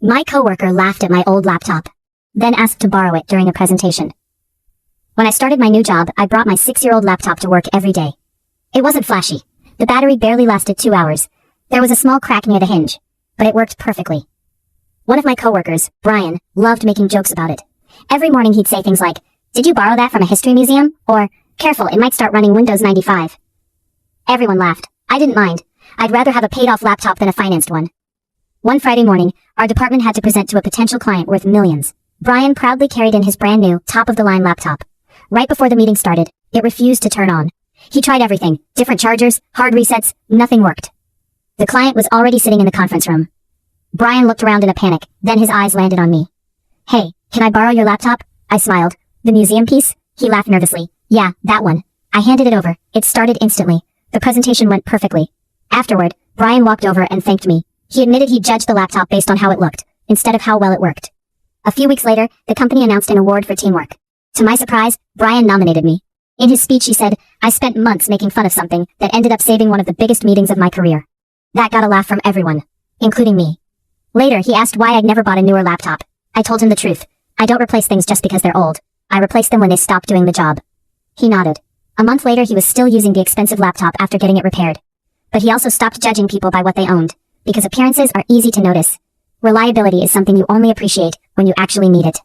My coworker laughed at my old laptop, then asked to borrow it during a presentation. When I started my new job, I brought my 6-year-old laptop to work every day. It wasn't flashy. The battery barely lasted 2 hours. There was a small crack near the hinge, but it worked perfectly. One of my coworkers, Brian, loved making jokes about it. Every morning he'd say things like, "Did you borrow that from a history museum?" Or, "Careful, it might start running Windows 95. Everyone laughed. I didn't mind. I'd rather have a paid-off laptop than a financed one. One Friday morning, our department had to present to a potential client worth millions. Brian proudly carried in his brand-new, top-of-the-line laptop. Right before the meeting started, it refused to turn on. He tried everything, different chargers, hard resets, nothing worked. The client was already sitting in the conference room. Brian looked around in a panic, then his eyes landed on me. "Hey, can I borrow your laptop?" I smiled. "The museum piece?" He laughed nervously. "Yeah, that one." I handed it over. It started instantly. The presentation went perfectly. Afterward, Brian walked over and thanked me. He admitted he'd judged the laptop based on how it looked, instead of how well it worked. A few weeks later, the company announced an award for teamwork. To my surprise, Brian nominated me. In his speech he said, "I spent months making fun of something that ended up saving one of the biggest meetings of my career." That got a laugh from everyone, including me. Later, he asked why I'd never bought a newer laptop. I told him the truth. I don't replace things just because they're old. I replace them when they stop doing the job. He nodded. A month later, he was still using the expensive laptop after getting it repaired. But he also stopped judging people by what they owned, because appearances are easy to notice. Reliability is something you only appreciate when you actually need it.